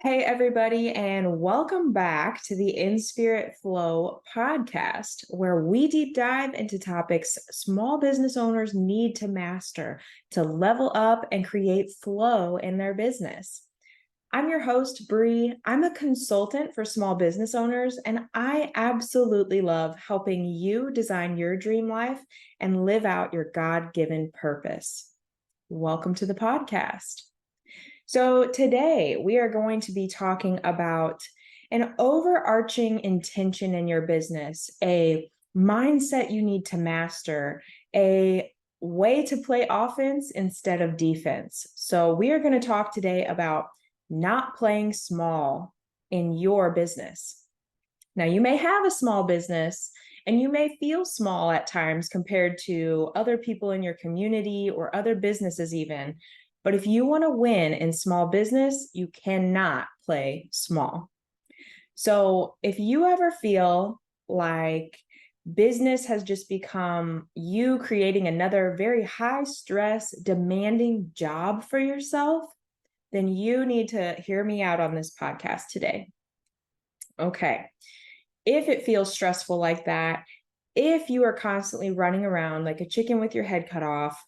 Hey, everybody, and welcome back to the In Spirit Flow podcast, where we deep dive into topics small business owners need to master to level up and create flow in their business. I'm your host, Bree. I'm a consultant for small business owners, and I absolutely love helping you design your dream life and live out your God-given purpose. Welcome to the podcast. So, today we are going to be talking about an overarching intention in your business, a mindset you need to master, a way to play offense instead of defense. So, we are going to talk today about not playing small in your business. Now, you may have a small business and you may feel small at times compared to other people in your community or other businesses, even. But if you want to win in small business, you cannot play small. So if you ever feel like business has just become you creating another very high stress, demanding job for yourself, then you need to hear me out on this podcast today. Okay. If it feels stressful like that, if you are constantly running around like a chicken with your head cut off,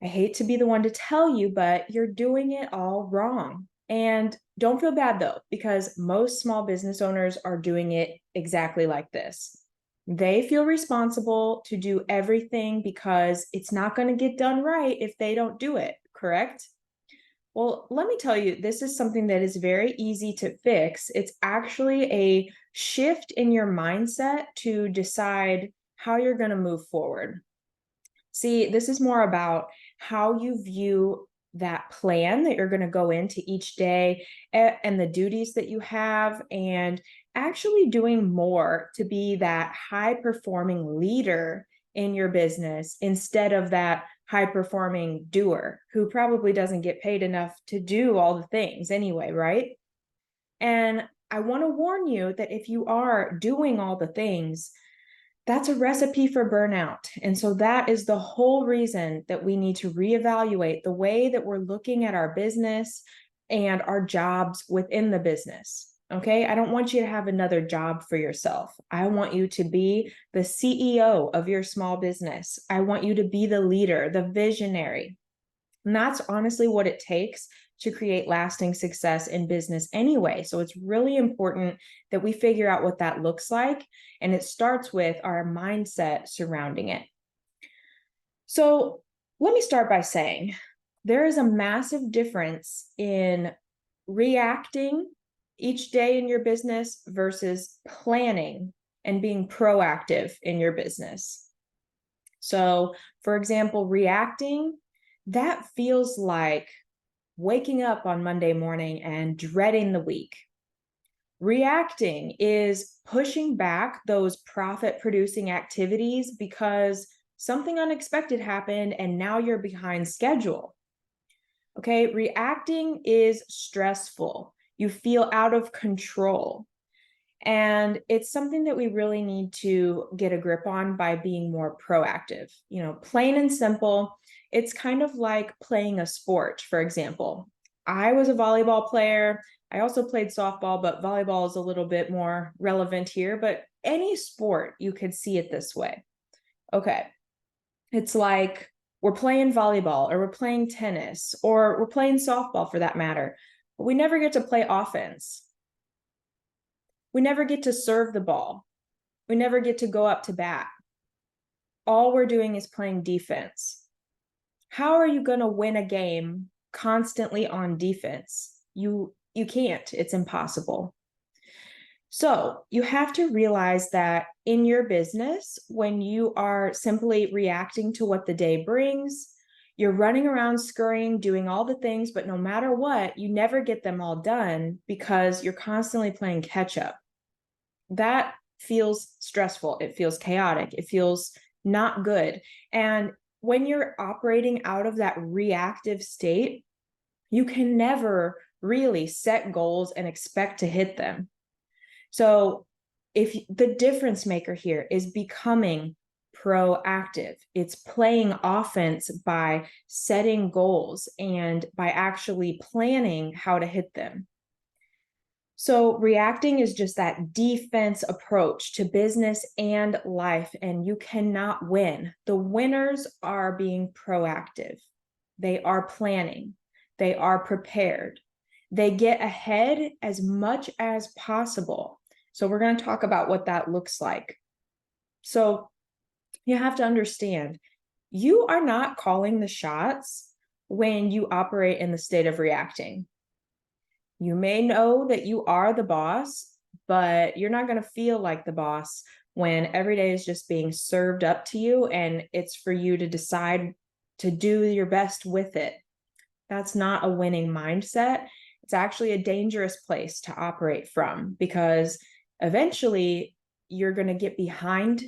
I hate to be the one to tell you, but you're doing it all wrong. And don't feel bad though, because most small business owners are doing it exactly like this. They feel responsible to do everything because it's not going to get done right if they don't do it, correct? Well, let me tell you, this is something that is very easy to fix. It's actually a shift in your mindset to decide how you're going to move forward. See, this is more about how you view that plan that you're going to go into each day and the duties that you have, and actually doing more to be that high performing leader in your business instead of that high performing doer who probably doesn't get paid enough to do all the things anyway, right? And I want to warn you that if you are doing all the things, that's a recipe for burnout. And so that is the whole reason that we need to reevaluate the way that we're looking at our business and our jobs within the business. Okay. I don't want you to have another job for yourself. I want you to be the CEO of your small business. I want you to be the leader, the visionary. And that's honestly what it takes to create lasting success in business anyway. So it's really important that we figure out what that looks like. And it starts with our mindset surrounding it. So let me start by saying there is a massive difference in reacting each day in your business versus planning and being proactive in your business. So, for example, reacting, that feels like waking up on Monday morning and dreading the week. Reacting is pushing back those profit producing activities because something unexpected happened and now you're behind schedule. Okay, reacting is stressful. You feel out of control. And it's something that we really need to get a grip on by being more proactive. You know, plain and simple, it's kind of like playing a sport, for example. I was a volleyball player. I also played softball, but volleyball is a little bit more relevant here. But any sport, you could see it this way. Okay, it's like we're playing volleyball or we're playing tennis or we're playing softball for that matter. But we never get to play offense. We never get to serve the ball. We never get to go up to bat. All we're doing is playing defense. How are you going to win a game constantly on defense? You can't. It's impossible. So you have to realize that in your business, when you are simply reacting to what the day brings, you're running around scurrying, doing all the things, but no matter what, you never get them all done because you're constantly playing catch up. That feels stressful. It feels chaotic. It feels not good. And when you're operating out of that reactive state, you can never really set goals and expect to hit them. So if the difference maker here is becoming proactive, it's playing offense by setting goals and by actually planning how to hit them. So reacting is just that defense approach to business and life, and you cannot win. The winners are being proactive. They are planning. They are prepared. They get ahead as much as possible. So we're going to talk about what that looks like. So you have to understand, you are not calling the shots when you operate in the state of reacting. You may know that you are the boss, but you're not going to feel like the boss when every day is just being served up to you and it's for you to decide to do your best with it. That's not a winning mindset. It's actually a dangerous place to operate from, because eventually you're going to get behind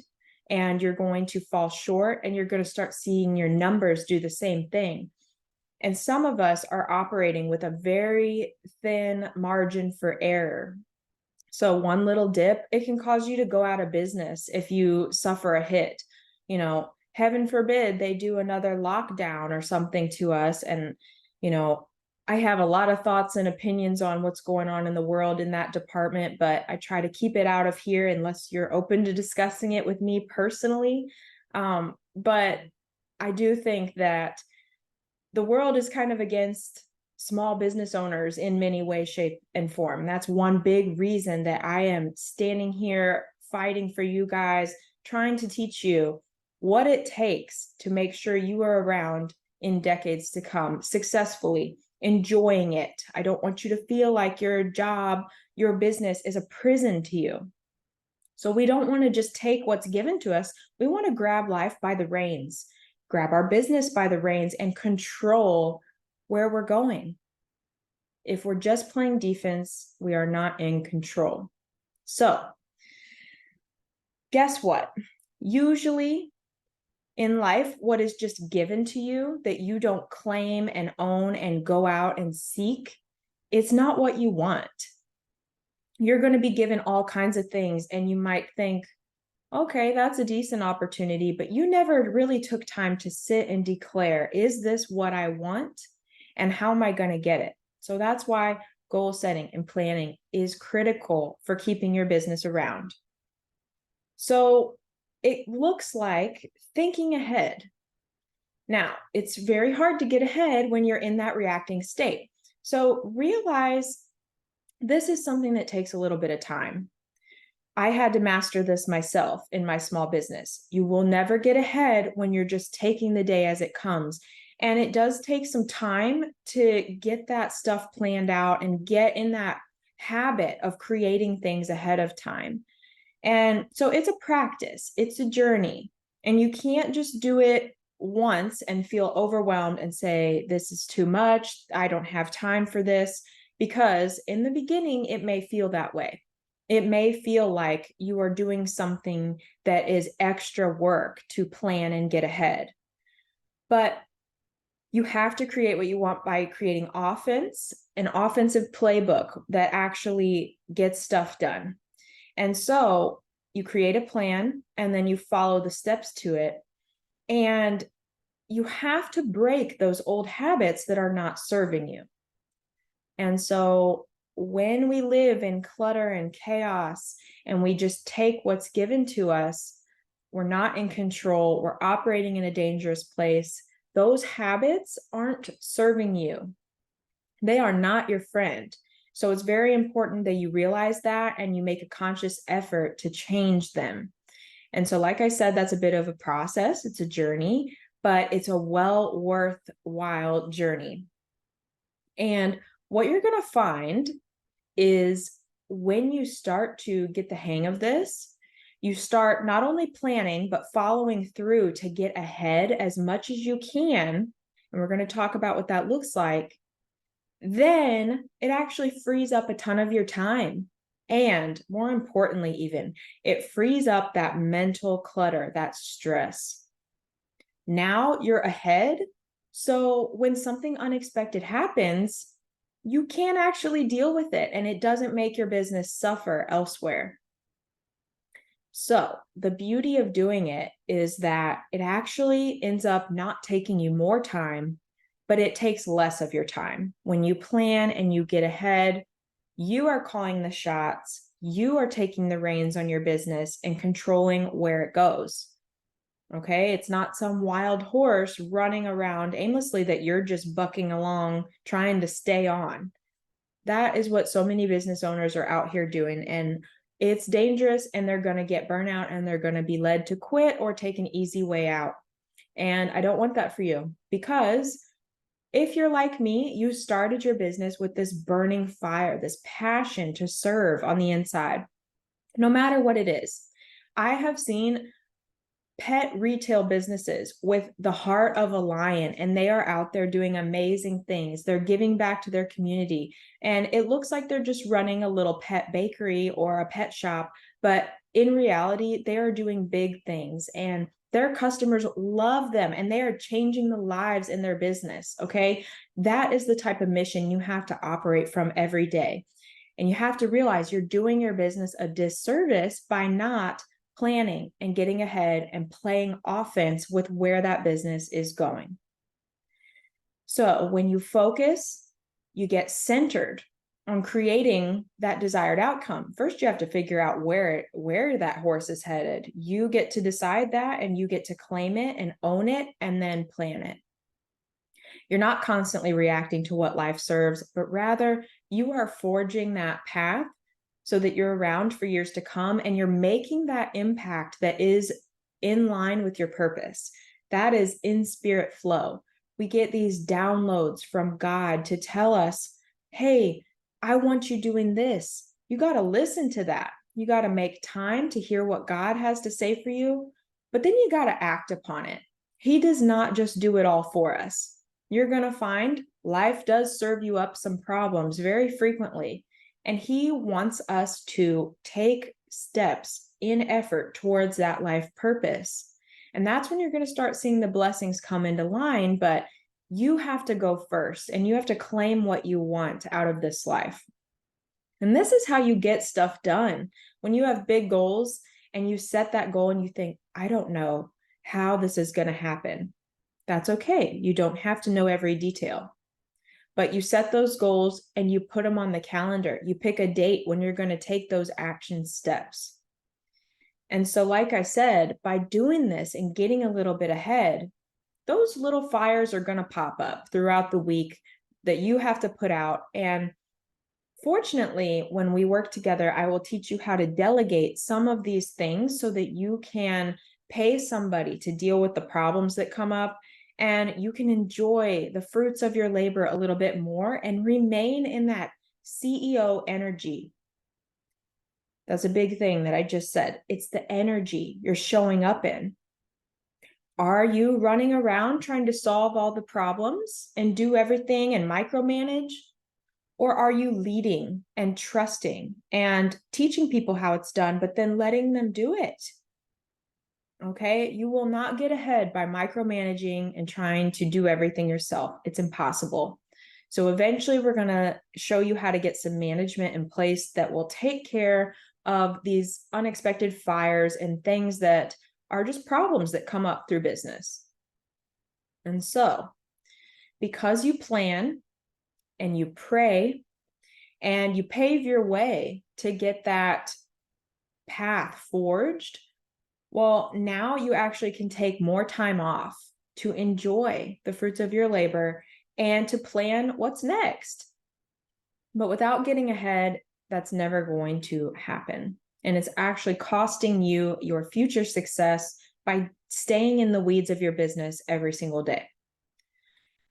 and you're going to fall short, and you're going to start seeing your numbers do the same thing. And some of us are operating with a very thin margin for error. So one little dip, it can cause you to go out of business if you suffer a hit. You know, heaven forbid they do another lockdown or something to us. And, you know, I have a lot of thoughts and opinions on what's going on in the world in that department, but I try to keep it out of here unless you're open to discussing it with me personally. But I do think that the world is kind of against small business owners in many ways, shape, and form. That's one big reason that I am standing here fighting for you guys, trying to teach you what it takes to make sure you are around in decades to come, successfully enjoying it. I don't want you to feel like your job, your business is a prison to you. So we don't want to just take what's given to us. We want to grab life by the reins, grab our business by the reins, and control where we're going. If we're just playing defense, we are not in control. So guess what? Usually in life, what is just given to you that you don't claim and own and go out and seek, it's not what you want. You're going to be given all kinds of things, and you might think, okay, that's a decent opportunity, but you never really took time to sit and declare, is this what I want? And how am I going to get it? So that's why goal setting and planning is critical for keeping your business around. So it looks like thinking ahead. Now, it's very hard to get ahead when you're in that reacting state. So realize this is something that takes a little bit of time. I had to master this myself in my small business. You will never get ahead when you're just taking the day as it comes. And it does take some time to get that stuff planned out and get in that habit of creating things ahead of time. And so it's a practice, it's a journey, and you can't just do it once and feel overwhelmed and say, this is too much, I don't have time for this, because in the beginning, it may feel that way. It may feel like you are doing something that is extra work to plan and get ahead. But you have to create what you want by creating offense, an offensive playbook that actually gets stuff done. And so you create a plan and then you follow the steps to it. And you have to break those old habits that are not serving you. And so when we live in clutter and chaos and we just take what's given to us, we're not in control, we're operating in a dangerous place. Those habits aren't serving you. They are not your friend. So it's very important that you realize that and you make a conscious effort to change them. And so, like I said, that's a bit of a process. It's a journey, but it's a well worthwhile journey. And what you're going to find is when you start to get the hang of this, you start not only planning, but following through to get ahead as much as you can. And we're going to talk about what that looks like. Then it actually frees up a ton of your time. And more importantly, even, it frees up that mental clutter, that stress. Now you're ahead. So when something unexpected happens, you can actually deal with it and it doesn't make your business suffer elsewhere. So the beauty of doing it is that it actually ends up not taking you more time, but it takes less of your time. When you plan and you get ahead, You are calling the shots. You are taking the reins on your business and controlling where it goes. Okay. It's not some wild horse running around aimlessly that you're just bucking along, trying to stay on. That is what so many business owners are out here doing. And it's dangerous, and they're going to get burnout, and they're going to be led to quit or take an easy way out. And I don't want that for you, because if you're like me, you started your business with this burning fire, this passion to serve on the inside, no matter what it is. I have seen pet retail businesses with the heart of a lion, and they are out there doing amazing things. They're giving back to their community, and it looks like they're just running a little pet bakery or a pet shop, but in reality, they are doing big things, and their customers love them, and they are changing the lives in their business. Okay. That is the type of mission you have to operate from every day. And you have to realize you're doing your business a disservice by not planning and getting ahead and playing offense with where that business is going. So when you focus, you get centered on creating that desired outcome. First, you have to figure out where that horse is headed. You get to decide that, and you get to claim it and own it, and then plan it. You're not constantly reacting to what life serves, but rather you are forging that path so that you're around for years to come, and you're making that impact that is in line with your purpose. That is in spirit flow. We get these downloads from God to tell us, hey, I want you doing this. You got to listen to that. You got to make time to hear what God has to say for you, but then you got to act upon it. He does not just do it all for us. You're going to find life does serve you up some problems very frequently. And he wants us to take steps in effort towards that life purpose. And that's when you're going to start seeing the blessings come into line. But you have to go first, and you have to claim what you want out of this life. And this is how you get stuff done. When you have big goals and you set that goal and you think, I don't know how this is going to happen. That's okay. You don't have to know every detail. But you set those goals and you put them on the calendar. You pick a date when you're going to take those action steps. And so, like I said, by doing this and getting a little bit ahead, those little fires are going to pop up throughout the week that you have to put out. And fortunately, when we work together, I will teach you how to delegate some of these things so that you can pay somebody to deal with the problems that come up, and you can enjoy the fruits of your labor a little bit more and remain in that CEO energy. That's a big thing that I just said. It's the energy you're showing up in. Are you running around trying to solve all the problems and do everything and micromanage? Or are you leading and trusting and teaching people how it's done, but then letting them do it? Okay, you will not get ahead by micromanaging and trying to do everything yourself. It's impossible. So eventually we're going to show you how to get some management in place that will take care of these unexpected fires and things that are just problems that come up through business. And so, because you plan and you pray and you pave your way to get that path forged, well, now you actually can take more time off to enjoy the fruits of your labor and to plan what's next. But without getting ahead, that's never going to happen. And it's actually costing you your future success by staying in the weeds of your business every single day.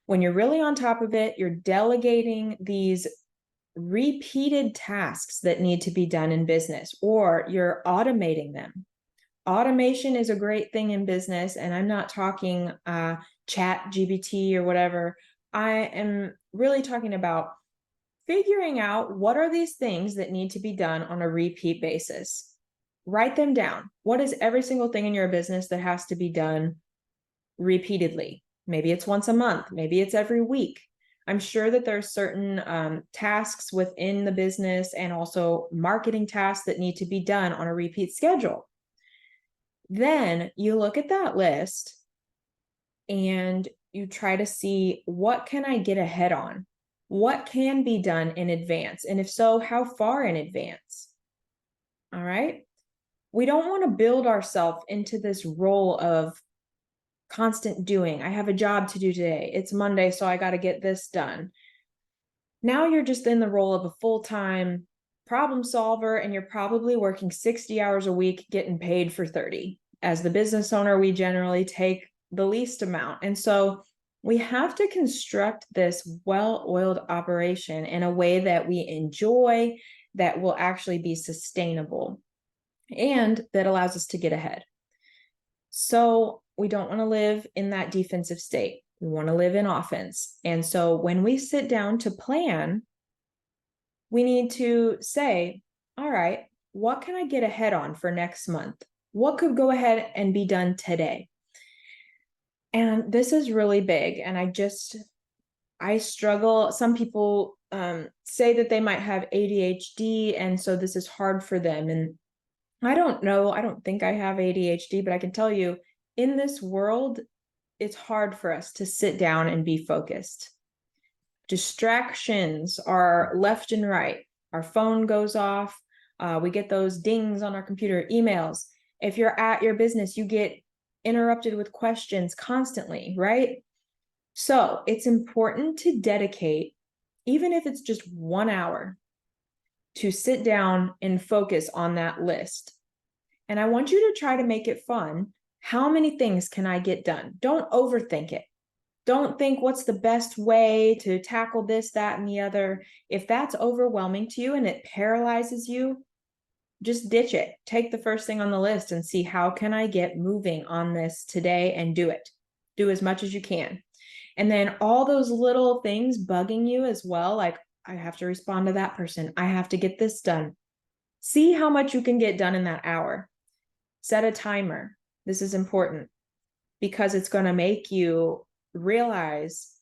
When you're really on top of it, you're delegating these repeated tasks that need to be done in business, or you're automating them. Automation is a great thing in business, and I'm not talking ChatGPT or whatever. I am really talking about figuring out what are these things that need to be done on a repeat basis. Write them down. What is every single thing in your business that has to be done repeatedly? Maybe it's once a month. Maybe it's every week. I'm sure that there's certain tasks within the business and also marketing tasks that need to be done on a repeat schedule. Then you look at that list and you try to see, what can I get ahead on? What can be done in advance? And if so, how far in advance? All right. We don't want to build ourselves into this role of constant doing. I have a job to do today. It's Monday, so I got to get this done. Now you're just in the role of a full-time problem solver, and you're probably working 60 hours a week, getting paid for 30. As the business owner, we generally take the least amount. And so we have to construct this well-oiled operation in a way that we enjoy, that will actually be sustainable, and that allows us to get ahead. So we don't want to live in that defensive state. We want to live in offense. And so when we sit down to plan, we need to say, all right, what can I get ahead on for next month? What could go ahead and be done today? And this is really big. And I struggle. Some people say that they might have ADHD, and so this is hard for them. And I don't know. I don't think I have ADHD, but I can tell you, in this world, it's hard for us to sit down and be focused. Distractions are left and right. Our phone goes off. We get those dings on our computer, emails. If you're at your business, you get interrupted with questions constantly, right? So it's important to dedicate, even if it's just 1 hour, to sit down and focus on that list. And I want you to try to make it fun. How many things can I get done? Don't overthink it. Don't think what's the best way to tackle this, that, and the other. If that's overwhelming to you and it paralyzes you, just ditch it. Take the first thing on the list and see, how can I get moving on this today, and do it. Do as much as you can. And then all those little things bugging you as well, like, I have to respond to that person, I have to get this done. See how much you can get done in that hour. Set a timer. This is important because it's going to make you realize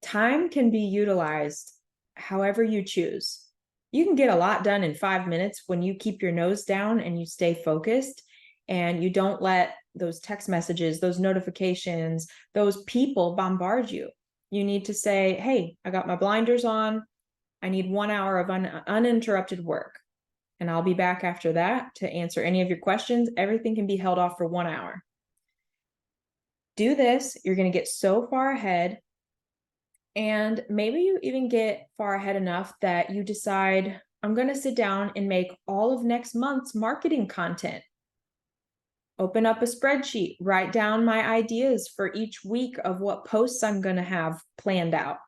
time can be utilized however you choose. You can get a lot done in 5 minutes when you keep your nose down and you stay focused, and you don't let those text messages, those notifications, those people bombard you. You need to say, hey, I got my blinders on. I need 1 hour of uninterrupted work. And I'll be back after that to answer any of your questions. Everything can be held off for 1 hour. Do this. You're going to get so far ahead. And maybe you even get far ahead enough that you decide, I'm going to sit down and make all of next month's marketing content. Open up a spreadsheet, write down my ideas for each week of what posts I'm going to have planned out.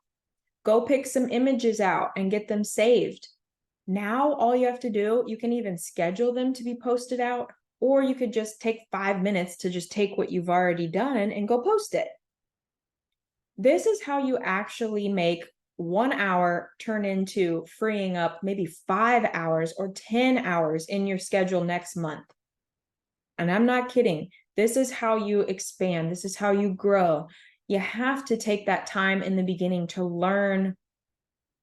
Go pick some images out and get them saved. Now, all you have to do, you can even schedule them to be posted out, or you could just take 5 minutes to just take what you've already done and go post it. This is how you actually make 1 hour turn into freeing up maybe 5 hours or 10 hours in your schedule next month. And I'm not kidding. This is how you expand. This is how you grow. You have to take that time in the beginning to learn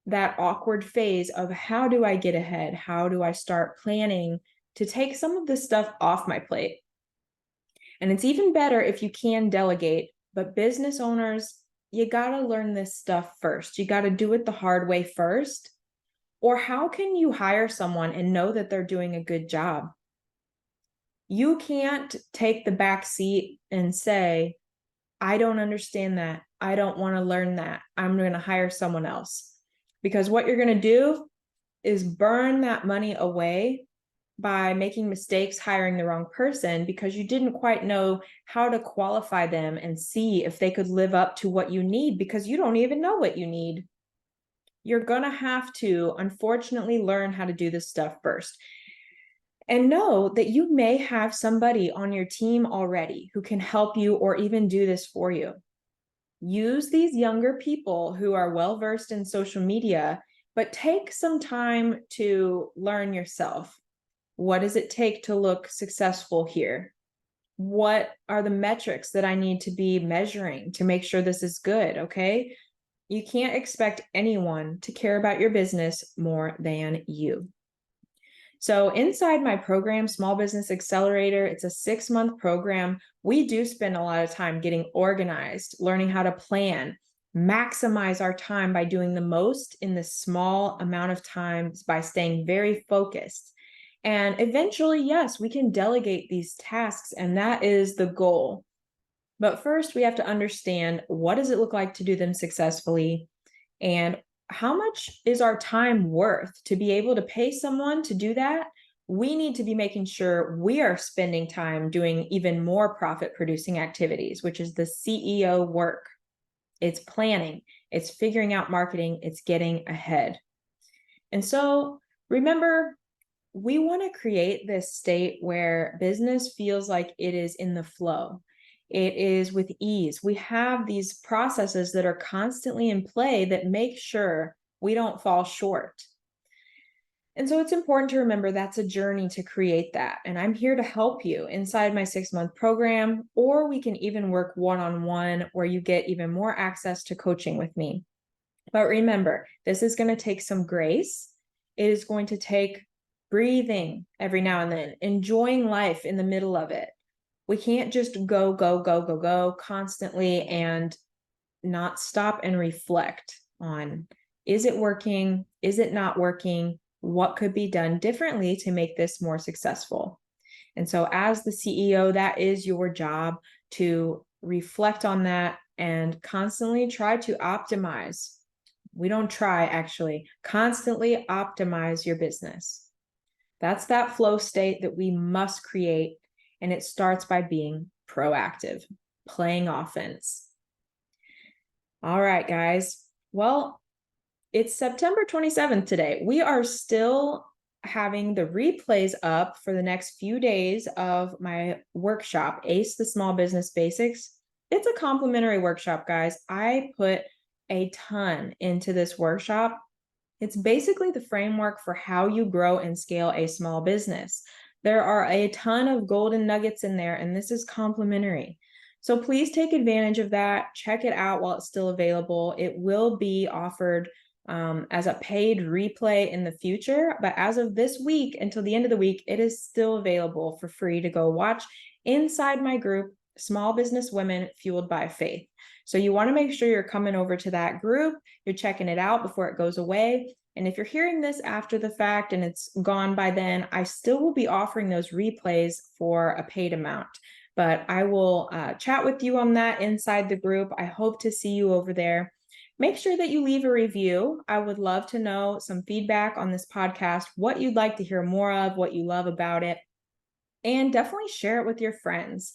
that awkward phase of, how do I get ahead? How do I start planning to take some of this stuff off my plate? And it's even better if you can delegate, but business owners, you got to learn this stuff first. You got to do it the hard way first. Or how can you hire someone and know that they're doing a good job? You can't take the back seat and say, I don't understand that. I don't want to learn that. I'm going to hire someone else. Because what you're going to do is burn that money away by making mistakes hiring the wrong person, because you didn't quite know how to qualify them and see if they could live up to what you need, because you don't even know what you need. You're going to have to, unfortunately, learn how to do this stuff first. And know that you may have somebody on your team already who can help you or even do this for you. Use these younger people who are well-versed in social media, but take some time to learn yourself. What does it take to look successful here? What are the metrics that I need to be measuring to make sure this is good? Okay. You can't expect anyone to care about your business more than you. So inside my program, Small Business Accelerator, it's a 6-month program. We do spend a lot of time getting organized, learning how to plan, maximize our time by doing the most in the small amount of times by staying very focused. And eventually, yes, we can delegate these tasks, and that is the goal. But first, we have to understand, what does it look like to do them successfully? And how much is our time worth to be able to pay someone to do that? We need to be making sure we are spending time doing even more profit producing activities, which is the CEO work. It's planning, it's figuring out marketing, it's getting ahead. And so remember, we want to create this state where business feels like it is in the flow. It is with ease. We have these processes that are constantly in play that make sure we don't fall short. And so it's important to remember that's a journey to create that. And I'm here to help you inside my 6-month program, or we can even work one-on-one where you get even more access to coaching with me. But remember, this is going to take some grace. It is going to take breathing every now and then, enjoying life in the middle of it. We can't just go constantly and not stop and reflect on, is it working? Is it not working? What could be done differently to make this more successful? And so as the CEO, that is your job, to reflect on that and constantly try to optimize. We don't try, actually, constantly optimize your business. That's that flow state that we must create. And it starts by being proactive, playing offense. All right, guys. Well, it's September 27th today. We are still having the replays up for the next few days of my workshop, Ace the Small Business Basics. It's a complimentary workshop, guys. I put a ton into this workshop. It's basically the framework for how you grow and scale a small business. There are a ton of golden nuggets in there, and this is complimentary. So please take advantage of that. Check it out while it's still available. It will be offered as a paid replay in the future, but as of this week until the end of the week, it is still available for free to go watch inside my group, Small Business Women Fueled by Faith. So you want to make sure you're coming over to that group, you're checking it out before it goes away. And if you're hearing this after the fact and it's gone by then, I still will be offering those replays for a paid amount. But I will chat with you on that inside the group. I hope to see you over there. Make sure that you leave a review. I would love to know some feedback on this podcast, what you'd like to hear more of, what you love about it, and definitely share it with your friends.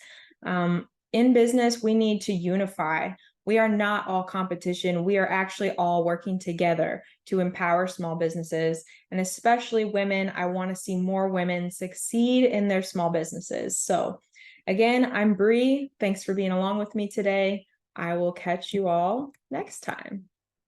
In business, we need to unify. We are not all competition. We are actually all working together to empower small businesses, and especially women. I want to see more women succeed in their small businesses. So again, I'm Bree. Thanks for being along with me today. I will catch you all next time.